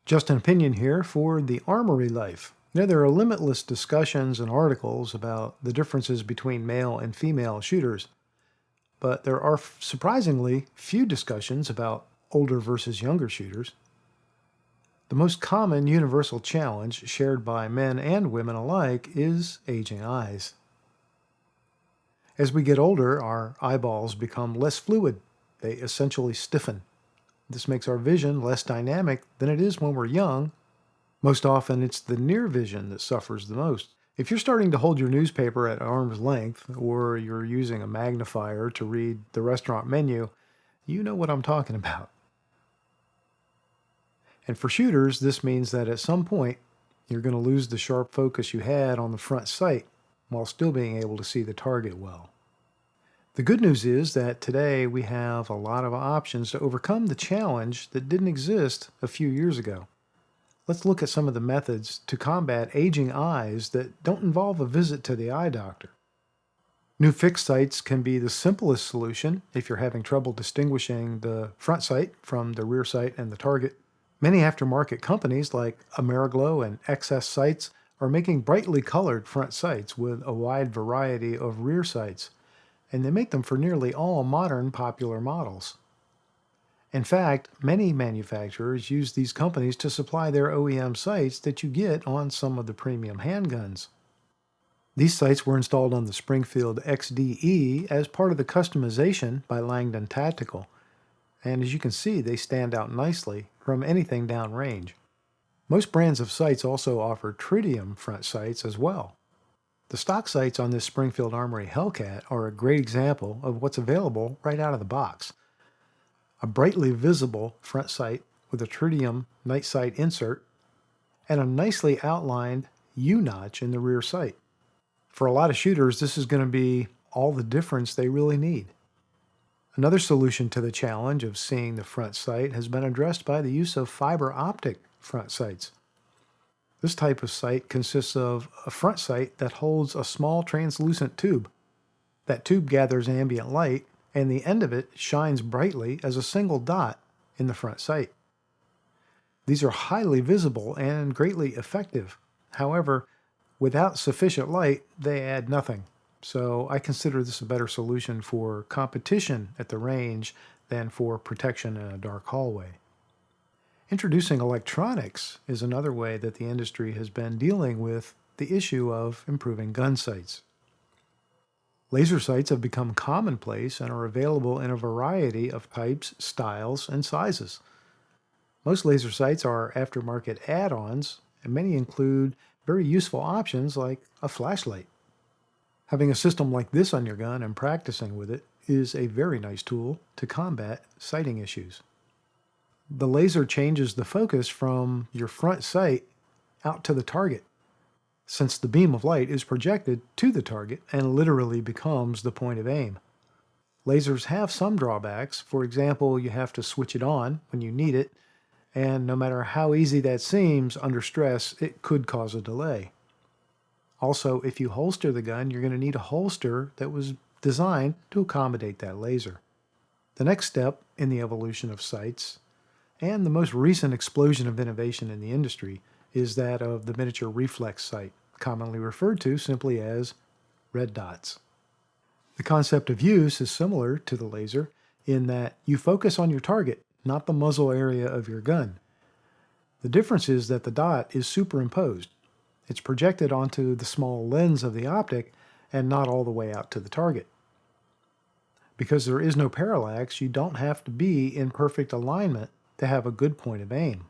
Just an opinion here for the armory life. There are limitless discussions and articles about the differences between male and female shooters, but there are surprisingly few discussions about older versus younger shooters. The most common universal challenge shared by men and women alike is aging eyes. As we get older, our eyeballs become less fluid. They essentially stiffen. This makes our vision less dynamic than it is when we're young. Most often, it's the near vision that suffers the most. If you're starting to hold your newspaper at arm's length, or you're using a magnifier to read the restaurant menu, you know what I'm talking about. And for shooters, this means that at some point, you're going to lose the sharp focus you had on the front sight while still being able to see the target well. The good news is that today we have a lot of options to overcome the challenge that didn't exist a few years ago. Let's look at some of the methods to combat aging eyes that don't involve a visit to the eye doctor. New fixed sights can be the simplest solution if you're having trouble distinguishing the front sight from the rear sight and the target. Many aftermarket companies like Ameriglow and XS Sights are making brightly colored front sights with a wide variety of rear sights, and they make them for nearly all modern popular models. In fact, many manufacturers use these companies to supply their OEM sights that you get on some of the premium handguns. These sights were installed on the Springfield XDE as part of the customization by Langdon Tactical, and as you can see, they stand out nicely from anything downrange. Most brands of sights also offer tritium front sights as well. The stock sights on this Springfield Armory Hellcat are a great example of what's available right out of the box. A brightly visible front sight with a tritium night sight insert, and a nicely outlined U-notch in the rear sight. For a lot of shooters, this is going to be all the difference they really need. Another solution to the challenge of seeing the front sight has been addressed by the use of fiber optic front sights. This type of sight consists of a front sight that holds a small translucent tube. That tube gathers ambient light, and the end of it shines brightly as a single dot in the front sight. These are highly visible and greatly effective. However, without sufficient light, they add nothing. So I consider this a better solution for competition at the range than for protection in a dark hallway. Introducing electronics is another way that the industry has been dealing with the issue of improving gun sights. Laser sights have become commonplace and are available in a variety of types, styles, and sizes. Most laser sights are aftermarket add-ons, and many include very useful options like a flashlight. Having a system like this on your gun and practicing with it is a very nice tool to combat sighting issues. The laser changes the focus from your front sight out to the target, since the beam of light is projected to the target and literally becomes the point of aim. Lasers have some drawbacks. For example, you have to switch it on when you need it, and no matter how easy that seems, under stress, it could cause a delay. Also, if you holster the gun, you're going to need a holster that was designed to accommodate that laser. The next step in the evolution of sights, and the most recent explosion of innovation in the industry, is that of the miniature reflex sight, commonly referred to simply as red dots. The concept of use is similar to the laser in that you focus on your target, not the muzzle area of your gun. The difference is that the dot is superimposed. It's projected onto the small lens of the optic and not all the way out to the target. Because there is no parallax, you don't have to be in perfect alignment to have a good point of aim.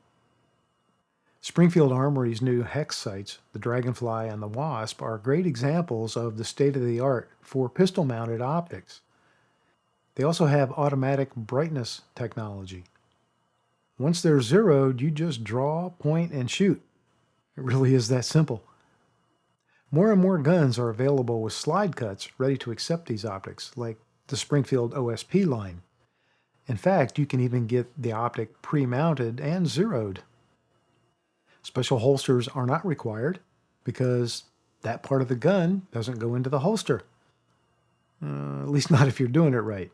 Springfield Armory's new hex sights, the Dragonfly and the Wasp, are great examples of the state-of-the-art for pistol-mounted optics. They also have automatic brightness technology. Once they're zeroed, you just draw, point, and shoot. It really is that simple. More and more guns are available with slide cuts ready to accept these optics, like the Springfield OSP line. In fact, you can even get the optic pre-mounted and zeroed. Special holsters are not required because that part of the gun doesn't go into the holster. At least not if you're doing it right.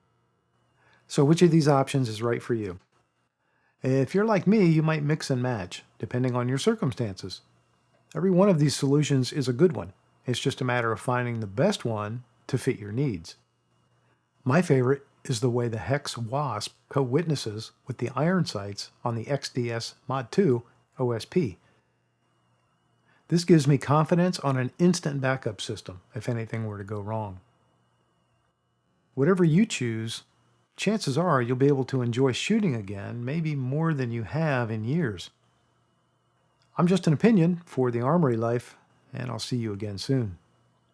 So which of these options is right for you? If you're like me, you might mix and match, depending on your circumstances. Every one of these solutions is a good one. It's just a matter of finding the best one to fit your needs. My favorite is the way the Hex Wasp co-witnesses with the iron sights on the XDS Mod 2 OSP. This gives me confidence on an instant backup system if anything were to go wrong. Whatever you choose, chances are you'll be able to enjoy shooting again, maybe more than you have in years. I'm just an opinion for the armory life, and I'll see you again soon.